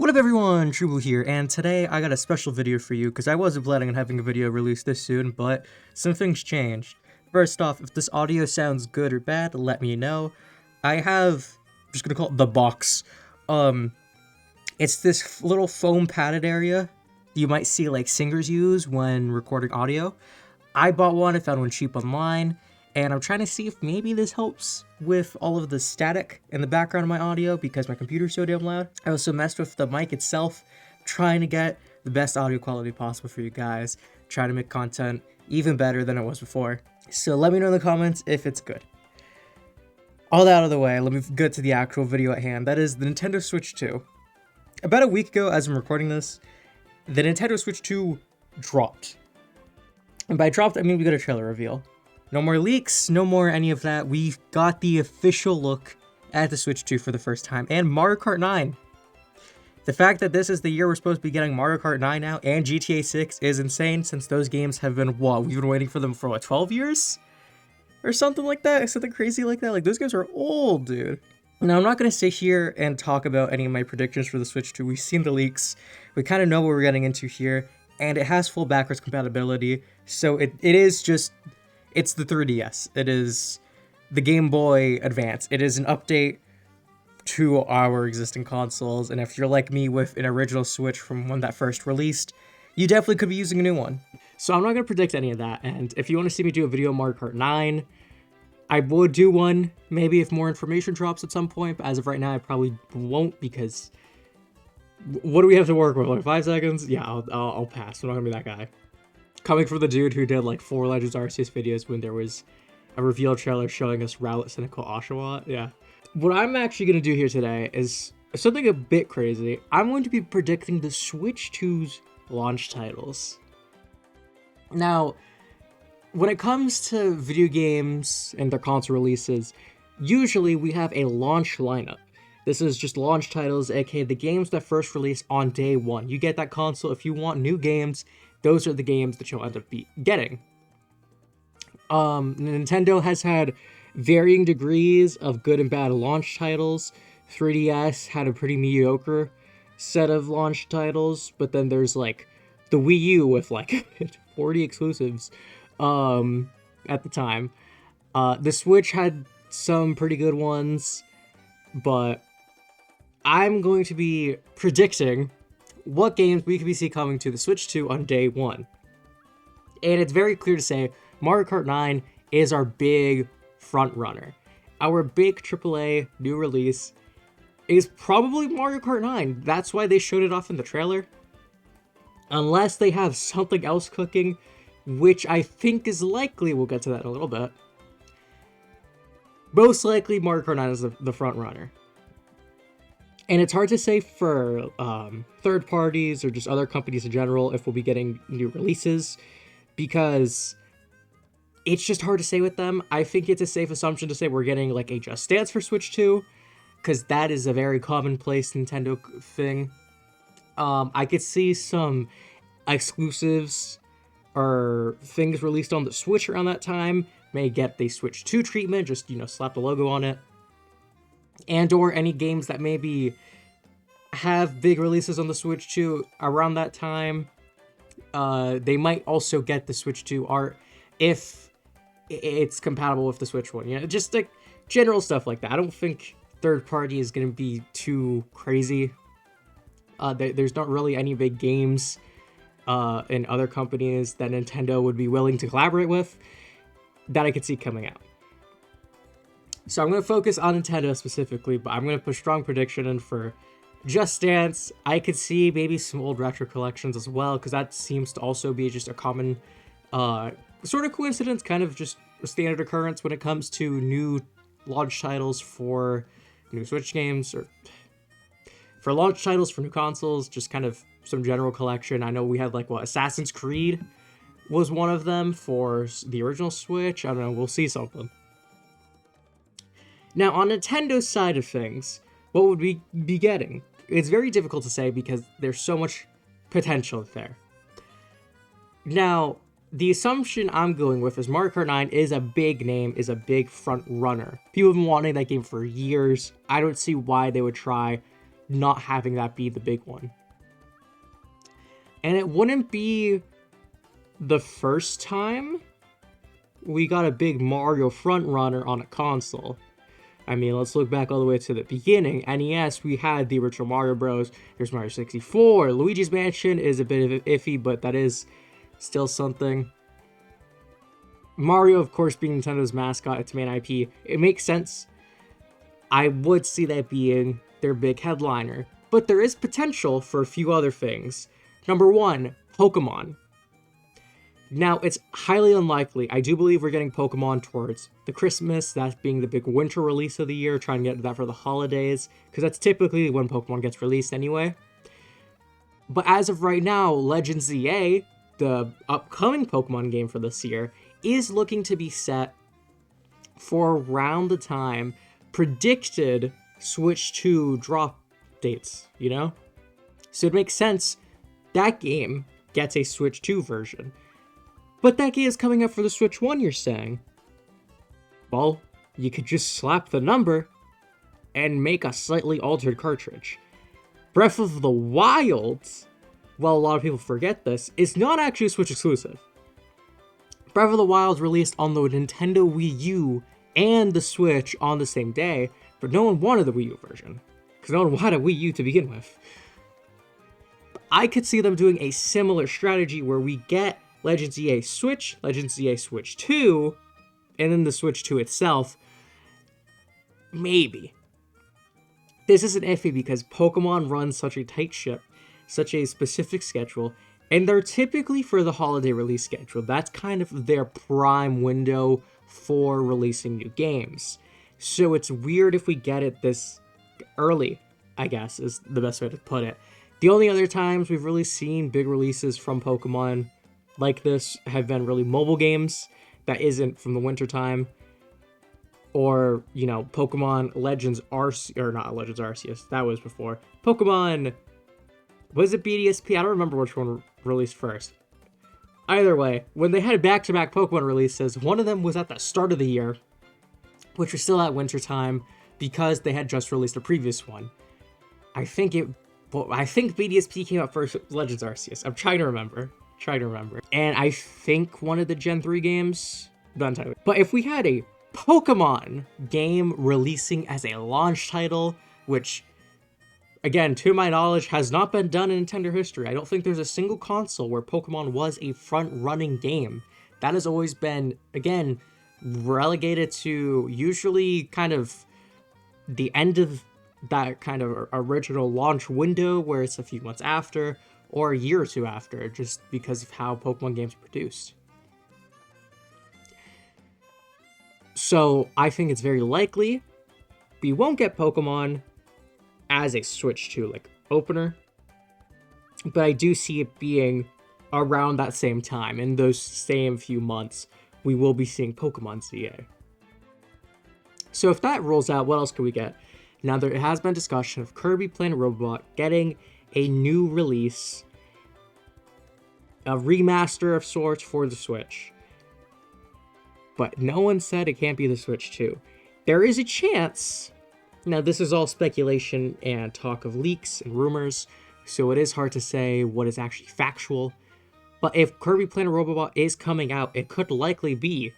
What up everyone, Treeway here, and today I got a special video for you because I wasn't planning on having a video released this soon, but some things changed. First off, if this audio sounds good or bad, let me know. I have, I'm just gonna call it the box. It's this little foam padded area you might see like singers use when recording audio. I bought one, I found one cheap online, and I'm trying to see if maybe this helps with all of the static in the background of my audio because my computer's so damn loud. I also messed with the mic itself, trying to get the best audio quality possible for you guys, trying to make content even better than it was before. So let me know in the comments if it's good. All that out of the way, let me get to the actual video at hand. That is the Nintendo Switch 2. About a week ago, as I'm recording this, the Nintendo Switch 2 dropped. And by dropped, I mean we got a trailer reveal. No more leaks, no more any of that. We got the official look at the Switch 2 for the first time, and Mario Kart 9. The fact that this is the year we're supposed to be getting Mario Kart 9 now, and GTA 6 is insane, since those games have been, what, we've been waiting for them for, what, 12 years? Or something like that, something crazy like that. Like, those games are old, dude. Now, I'm not going to sit here and talk about any of my predictions for the Switch 2. We've seen the leaks, we kind of know what we're getting into here, and it has full backwards compatibility, so it is just... It's the 3DS. It is the Game Boy Advance. It is an update to our existing consoles, and if you're like me with an original Switch from when that first released, you definitely could be using a new one. So I'm not going to predict any of that, and if you want to see me do a video on Mario Kart 9, I would do one, maybe if more information drops at some point, but as of right now, I probably won't, because what do we have to work with, like 5 seconds? Yeah, I'll pass. I'm not going to be that guy. Coming from the dude who did like 4 Legends Arceus videos when there was a reveal trailer showing us Rowlet, Cynical, Oshawott, yeah. What I'm actually going to do here today is something a bit crazy. I'm going to be predicting the Switch 2's launch titles. Now, when it comes to video games and their console releases, usually we have a launch lineup. This is just launch titles, aka the games that first release on day one. You get that console if you want new games. Those are the games that you'll end up getting. Nintendo has had varying degrees of good and bad launch titles. 3DS had a pretty mediocre set of launch titles, but then there's like the Wii U with like 40 exclusives at the time. The Switch had some pretty good ones, but I'm going to be predicting what games we could see coming to the Switch 2 on day one. And it's very clear to say Mario Kart 9 is our big front runner. Our big AAA new release is probably Mario Kart 9. That's why they showed it off in the trailer. Unless they have something else cooking, which I think is likely. We'll get to that in a little bit. Most likely Mario Kart 9 is the front runner. And it's hard to say for third parties or just other companies in general if we'll be getting new releases, because it's just hard to say with them. I think it's a safe assumption to say we're getting like a Just Dance for Switch 2, because that is a very commonplace Nintendo thing. I could see some exclusives or things released on the Switch around that time may get the Switch 2 treatment, just, you know, slap the logo on it. And or any games that maybe have big releases on the Switch 2 around that time, they might also get the Switch 2 art if it's compatible with the Switch 1. You know, just like general stuff like that. I don't think third party is going to be too crazy. There's not really any big games in other companies that Nintendo would be willing to collaborate with that I could see coming out. So I'm going to focus on Nintendo specifically, but I'm going to put strong prediction in for Just Dance. I could see maybe some old retro collections as well, because that seems to also be just a common sort of coincidence, kind of just a standard occurrence when it comes to new launch titles for new Switch games, or for launch titles for new consoles, just kind of some general collection. I know we had like, what, Assassin's Creed was one of them for the original Switch. I don't know, we'll see something. Now, on Nintendo's side of things, what would we be getting? It's very difficult to say because there's so much potential there. Now, the assumption I'm going with is Mario Kart 9 is a big name, is a big front runner. People have been wanting that game for years. I don't see why they would try not having that be the big one. And it wouldn't be the first time we got a big Mario frontrunner on a console. I mean, let's look back all the way to the beginning. NES, we had the original Mario Bros. There's Mario 64. Luigi's Mansion is a bit of iffy, but that is still something. Mario, of course, being Nintendo's mascot, its main IP, it makes sense. I would see that being their big headliner. But there is potential for a few other things. Number one, Pokemon. Now, it's highly unlikely. I do believe we're getting Pokemon towards the Christmas, that being the big winter release of the year, trying to get that for the holidays, because that's typically when Pokemon gets released anyway. But as of right now, Legends ZA, the upcoming Pokemon game for this year, is looking to be set for around the time predicted Switch 2 drop dates, you know? So it makes sense that game gets a Switch 2 version. But that game is coming up for the Switch 1, you're saying? Well, you could just slap the number and make a slightly altered cartridge. Breath of the Wild, well, a lot of people forget this, is not actually a Switch exclusive. Breath of the Wild released on the Nintendo Wii U and the Switch on the same day, but no one wanted the Wii U version, because no one wanted a Wii U to begin with. I could see them doing a similar strategy where we get Legends EA Switch, Legends EA Switch 2, and then the Switch 2 itself. Maybe. This isn't iffy because Pokemon runs such a tight ship, such a specific schedule, and they're typically for the holiday release schedule. That's kind of their prime window for releasing new games. So it's weird if we get it this early, I guess, is the best way to put it. The only other times we've really seen big releases from Pokemon like this have been really mobile games that isn't from the wintertime, or, you know, Pokemon Legends Arceus, or not Legends Arceus, that was before. Pokemon, was it BDSP? I don't remember which one released first. Either way, when they had back-to-back Pokemon releases, one of them was at the start of the year, which was still at wintertime, because they had just released a previous one. I think BDSP came out first with Legends Arceus. I'm trying to remember. And I think one of the Gen 3 games, but if we had a Pokemon game releasing as a launch title, which, again, to my knowledge, has not been done in Nintendo history. I don't think there's a single console where Pokemon was a front-running game. That has always been, again, relegated to usually kind of the end of that kind of original launch window where it's a few months after, or a year or two after, just because of how Pokemon games are produced. So I think it's very likely we won't get Pokemon as a Switch 2 like opener, but I do see it being around that same time. In those same few months, we will be seeing Pokemon ZA. So if that rolls out, what else could we get? Now, there has been discussion of Kirby Planet Robot getting a new release, a remaster of sorts for the Switch. But no one said it can't be the Switch 2. There is a chance. Now, this is all speculation and talk of leaks and rumors, so it is hard to say what is actually factual. But if Kirby Planet Robot is coming out, it could likely be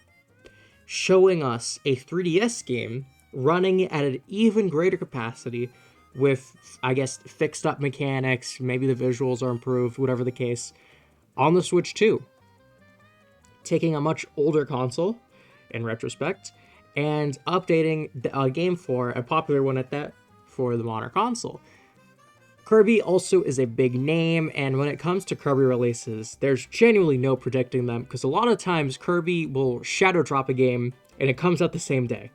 showing us a 3DS game running at an even greater capacity with, I guess, fixed up mechanics, maybe the visuals are improved, whatever the case, on the Switch 2. Taking a much older console, in retrospect, and updating a game for a popular one at that for the modern console. Kirby also is a big name, and when it comes to Kirby releases, there's genuinely no predicting them, because a lot of times Kirby will shadow drop a game, and it comes out the same day.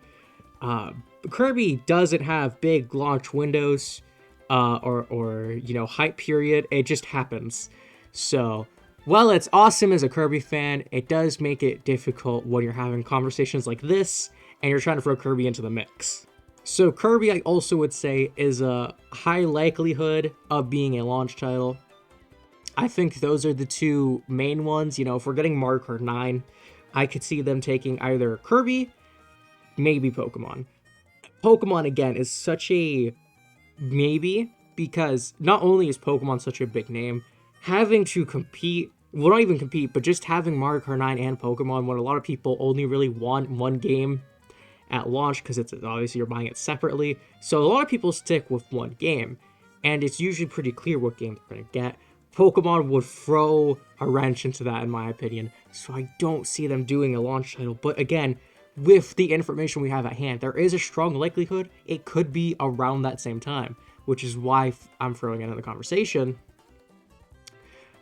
Kirby doesn't have big launch windows, or you know, hype period. It just happens. So, while it's awesome as a Kirby fan, it does make it difficult when you're having conversations like this, and you're trying to throw Kirby into the mix. So Kirby, I also would say, is a high likelihood of being a launch title. I think those are the two main ones. You know, if we're getting Mario Kart 9, I could see them taking either Kirby, maybe Pokemon. Pokemon, again, is such a maybe, because not only is Pokemon such a big name, having to compete, well, not even compete, but just having Mario Kart 9 and Pokemon when a lot of people only really want one game at launch because it's obviously you're buying it separately. So a lot of people stick with one game, and it's usually pretty clear what game they're going to get. Pokemon would throw a wrench into that, in my opinion, so I don't see them doing a launch title. But again, with the information we have at hand, there is a strong likelihood it could be around that same time, which is why I'm throwing it in the conversation.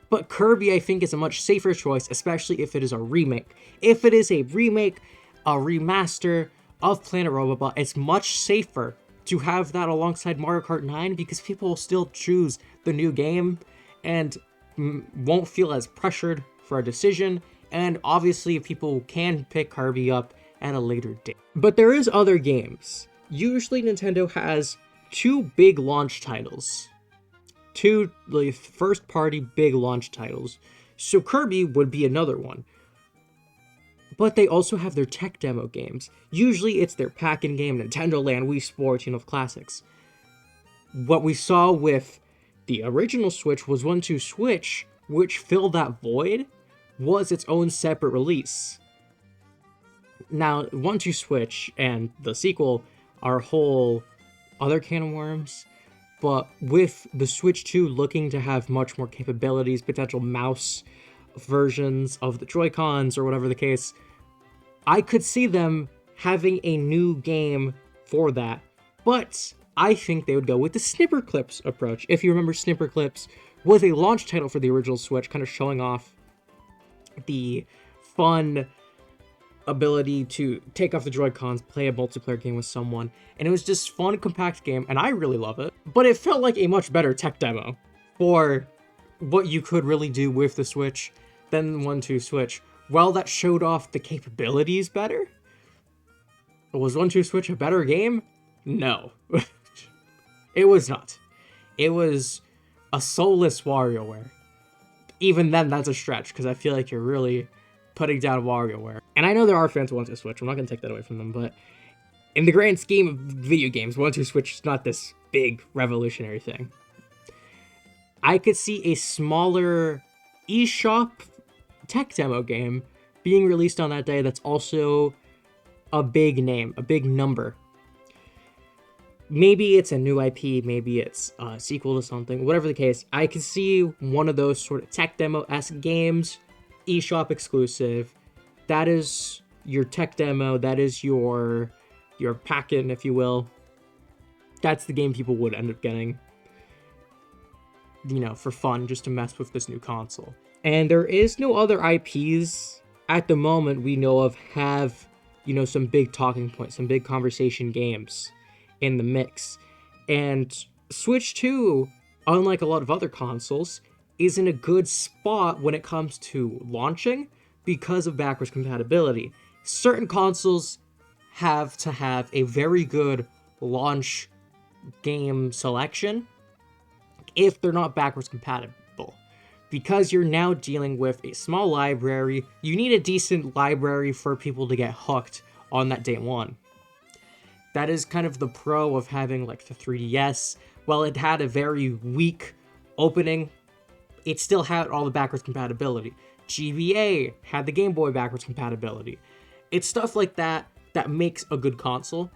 But Kirby, I think, is a much safer choice, especially if it is a remake. If it is a remake, a remaster of Planet Robobot, it's much safer to have that alongside Mario Kart 9 because people will still choose the new game and won't feel as pressured for a decision. And obviously, people can pick Kirby up at a later date. But there is other games. Usually, Nintendo has two big launch titles. Two like, first-party big launch titles. So Kirby would be another one. But they also have their tech demo games. Usually it's their pack-in game, Nintendo Land, Wii Sports, classics. What we saw with the original Switch was 1-2-Switch, which filled that void, was its own separate release. Now, 1-2-Switch and the sequel are a whole other can of worms, but with the Switch 2 looking to have much more capabilities, potential mouse versions of the Joy-Cons or whatever the case, I could see them having a new game for that, but I think they would go with the Snipper Clips approach. If you remember, Snipper Clips was a launch title for the original Switch, kind of showing off the fun ability to take off the Joy-Cons, play a multiplayer game with someone, and it was just fun, compact game, and I really love it. But it felt like a much better tech demo for what you could really do with the Switch than 1-2-Switch. While that showed off the capabilities better, was 1-2-Switch a better game? No. It was not. It was a soulless WarioWare. Even then, that's a stretch, because I feel like you're really putting down WarioWare. And I know there are fans who want to Switch, I'm not going to take that away from them, but in the grand scheme of video games, 1-2-Switch is not this big revolutionary thing. I could see a smaller eShop tech demo game being released on that day that's also a big name, a big number. Maybe it's a new IP, maybe it's a sequel to something, whatever the case. I could see one of those sort of tech demo-esque games, eShop exclusive. That is your tech demo, that is your pack-in, if you will. That's the game people would end up getting, for fun, just to mess with this new console. And there is no other IPs at the moment we know of have, some big talking points, some big conversation games in the mix. And Switch 2, unlike a lot of other consoles, is in a good spot when it comes to launching because of backwards compatibility. Certain consoles have to have a very good launch game selection if they're not backwards compatible. Because you're now dealing with a small library, you need a decent library for people to get hooked on that day one. That is kind of the pro of having like the 3DS. While it had a very weak opening, it still had all the backwards compatibility. GBA had the Game Boy backwards compatibility. It's stuff like that that makes a good console.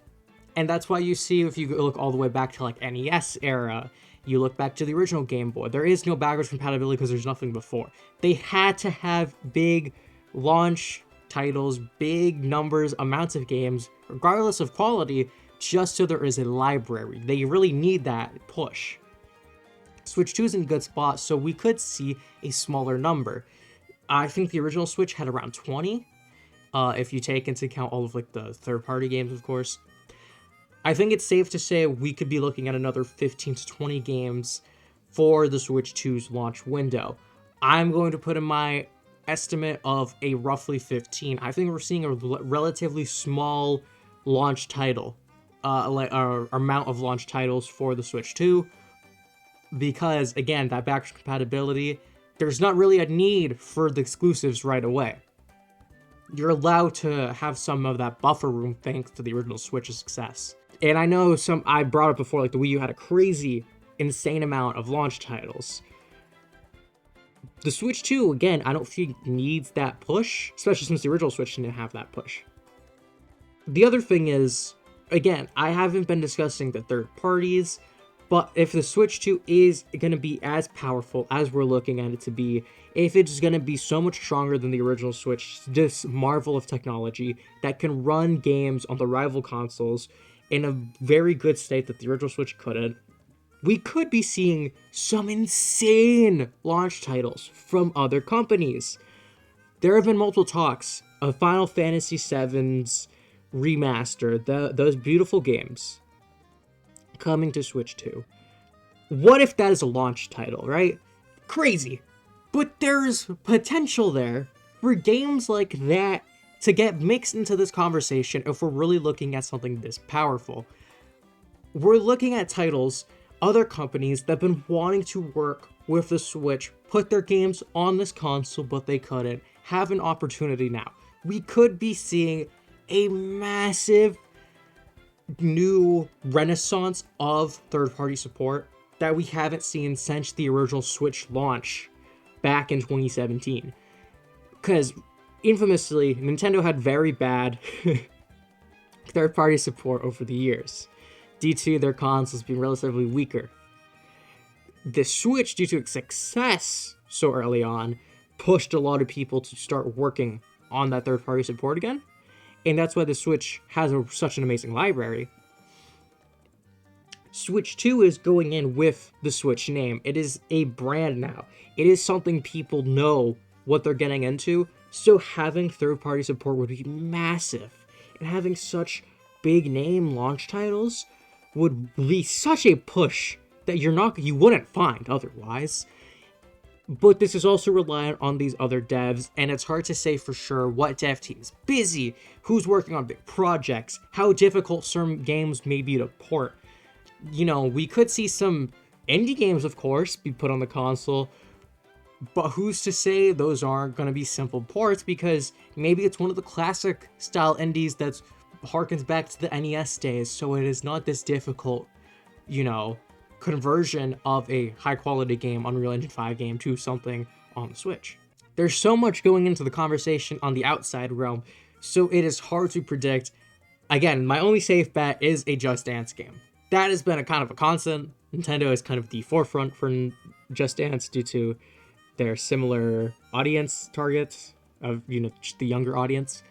And that's why you see, if you look all the way back to like NES era, you look back to the original Game Boy, there is no backwards compatibility because there's nothing before. They had to have big launch titles, big numbers, amounts of games, regardless of quality, just so there is a library. They really need that push. Switch 2 is in a good spot, so we could see a smaller number. I think the original Switch had around 20, if you take into account all of like the third-party games, of course. I think it's safe to say we could be looking at another 15 to 20 games for the Switch 2's launch window. I'm going to put in my estimate of a roughly 15. I think we're seeing a relatively small launch title, amount of launch titles for the Switch 2, because, again, that backwards compatibility, there's not really a need for the exclusives right away. You're allowed to have some of that buffer room thanks to the original Switch's success. And I know I brought up before, like the Wii U had a crazy insane amount of launch titles. The Switch 2, again, I don't think needs that push, especially since the original Switch didn't have that push. The other thing is, again, I haven't been discussing the third parties, but if the Switch 2 is going to be as powerful as we're looking at it to be, if it's going to be so much stronger than the original Switch, this marvel of technology that can run games on the rival consoles in a very good state that the original Switch couldn't, we could be seeing some insane launch titles from other companies. There have been multiple talks of Final Fantasy VII's remaster, those beautiful games, coming to Switch 2. What if that is a launch title, right? Crazy. But there's potential there for games like that to get mixed into this conversation if we're really looking at something this powerful. We're looking at titles, other companies that have been wanting to work with the Switch, put their games on this console, but they couldn't, have an opportunity now. We could be seeing a massive new renaissance of third-party support that we haven't seen since the original Switch launch back in 2017. Because, infamously, Nintendo had very bad third-party support over the years, due to their consoles being relatively weaker. The Switch, due to its success so early on, pushed a lot of people to start working on that third-party support again, and that's why the Switch has such an amazing library. Switch 2 is going in with the Switch name. It is a brand now. It is something people know what they're getting into, so having third-party support would be massive. And having such big name launch titles would be such a push that you wouldn't find otherwise. But this is also reliant on these other devs, and it's hard to say for sure what dev team is busy, who's working on big projects, how difficult certain games may be to port. You know, we could see some indie games, of course, be put on the console, but who's to say those aren't going to be simple ports, because maybe it's one of the classic style indies that harkens back to the NES days, so it is not this difficult, you know, conversion of a high-quality game, Unreal Engine 5 game, to something on the Switch. There's so much going into the conversation on the outside realm, so it is hard to predict. Again, my only safe bet is a Just Dance game. That has been a kind of a constant. Nintendo is kind of the forefront for Just Dance due to their similar audience targets of, you know, the younger audience.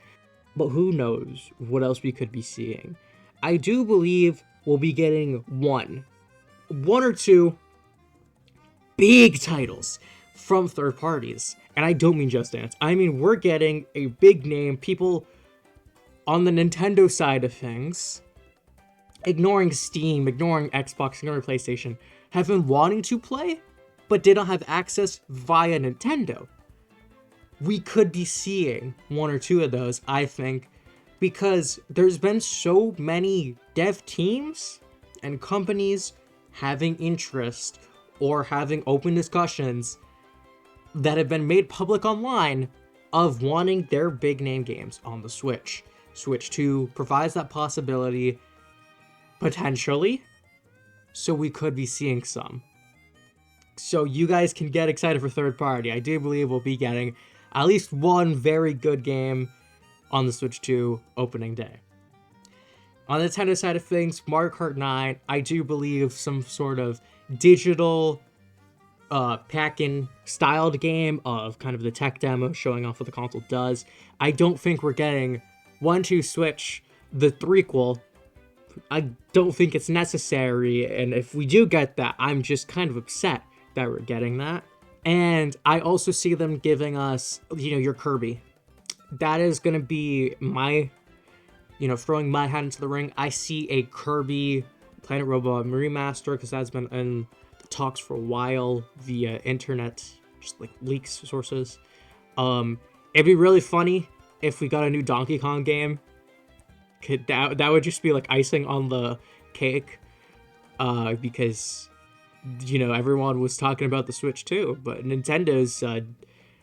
But who knows what else we could be seeing. I do believe we'll be getting one or two big titles from third parties. And I don't mean Just Dance. I mean, we're getting a big name, people on the Nintendo side of things, ignoring Steam, ignoring Xbox, ignoring PlayStation, have been wanting to play, but did not have access via Nintendo. We could be seeing one or two of those, I think, because there's been so many dev teams and companies having interest or having open discussions that have been made public online of wanting their big name games on the Switch. Switch 2 provides that possibility, potentially, so we could be seeing some. So you guys can get excited for third party. I do believe we'll be getting at least one very good game on the Switch 2 opening day. On the Nintendo side of things, Mario Kart 9, I do believe some sort of digital pack-in styled game of kind of the tech demo showing off what the console does. I don't think we're getting 1-2 Switch, the threequel. I don't think it's necessary, and if we do get that, I'm just kind of upset that we're getting that. And I also see them giving us, you know, your Kirby. That is going to be my, you know, throwing my hat into the ring. I see a Kirby Planet Robot remaster, because that's been in the talks for a while via internet, just like leaks sources. It'd be really funny if we got a new Donkey Kong game. That would just be like icing on the cake, because, you know, everyone was talking about the Switch too, but Nintendo's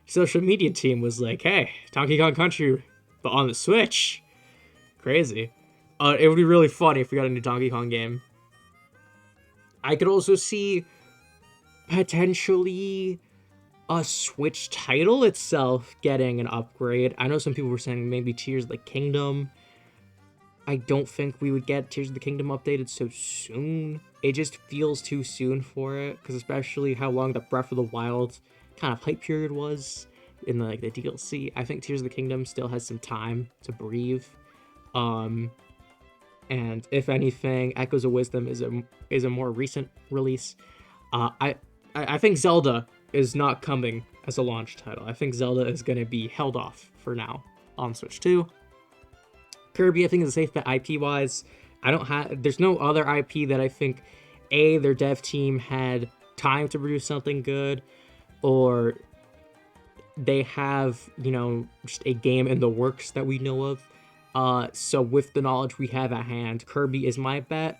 social media team was like, hey, Donkey Kong Country, but on the Switch. Crazy. It would be really funny if we got a new Donkey Kong game. I could also see potentially a Switch title itself getting an upgrade. I know some people were saying maybe Tears of the Kingdom. I don't think we would get Tears of the Kingdom updated so soon. It just feels too soon for it, because especially how long the Breath of the Wild kind of hype period was in the DLC. I think Tears of the Kingdom still has some time to breathe. And if anything, Echoes of Wisdom is a more recent release. I think Zelda is not coming as a launch title. I think Zelda is going to be held off for now on Switch 2. Kirby, I think, is a safe bet IP-wise. There's no other IP that I think, A, their dev team had time to produce something good, or they have, just a game in the works that we know of. So with the knowledge we have at hand, Kirby is my bet.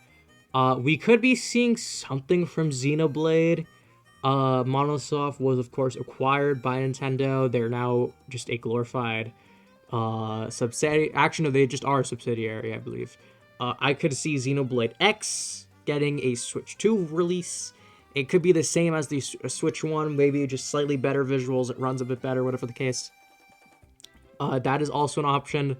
We could be seeing something from Xenoblade. Monosoft was, of course, acquired by Nintendo. They're now just a glorified subsidiary. Actually, no, they just are a subsidiary, I believe. I could see Xenoblade X getting a Switch 2 release. It could be the same as the Switch 1, maybe just slightly better visuals, it runs a bit better, whatever the case. That is also an option.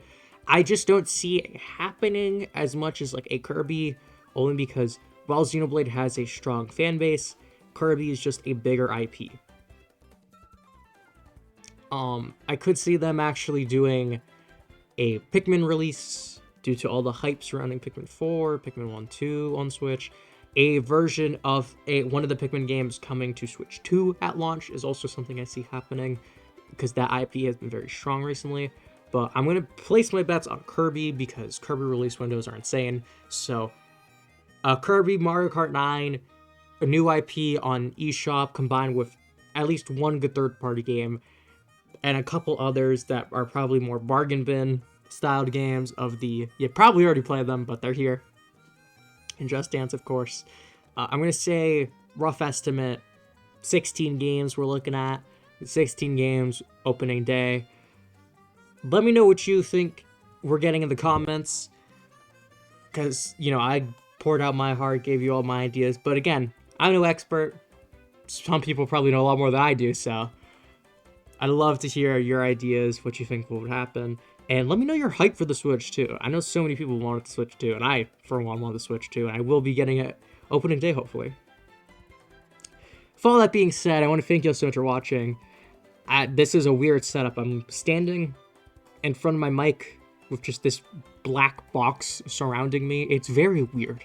I just don't see it happening as much as like a Kirby, only because while Xenoblade has a strong fan base, Kirby is just a bigger IP. I could see them actually doing a Pikmin release due to all the hype surrounding Pikmin 4, Pikmin 1, 2 on Switch. A version of one of the Pikmin games coming to Switch 2 at launch is also something I see happening, because that IP has been very strong recently. But I'm going to place my bets on Kirby, because Kirby release windows are insane. So, Kirby, Mario Kart 9, a new IP on eShop combined with at least one good third-party game, and a couple others that are probably more bargain bin styled games of the... You probably already played them, but they're here. And Just Dance, of course. I'm going to say, rough estimate, 16 games we're looking at. 16 games, opening day. Let me know what you think we're getting in the comments, because, I poured out my heart, gave you all my ideas, but again, I'm no expert. Some people probably know a lot more than I do, so I'd love to hear your ideas, what you think would happen, and let me know your hype for the Switch 2. I know so many people wanted the Switch 2, and I, for one, want the Switch 2, and I will be getting it opening day, hopefully. With all that being said, I want to thank you all so much for watching. This is a weird setup. I'm standing in front of my mic with just this black box surrounding me. It's very weird,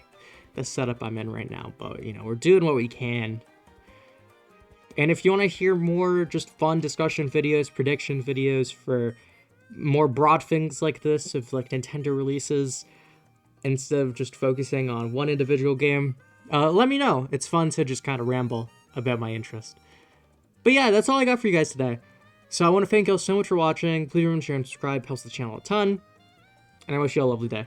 the setup I'm in right now, but, we're doing what we can. And if you want to hear more just fun discussion videos, prediction videos for more broad things like this, of like Nintendo releases, instead of just focusing on one individual game, let me know. It's fun to just kind of ramble about my interest. But yeah, that's all I got for you guys today. So I want to thank you all so much for watching. Please remember to share and subscribe, helps the channel a ton. And I wish you all a lovely day.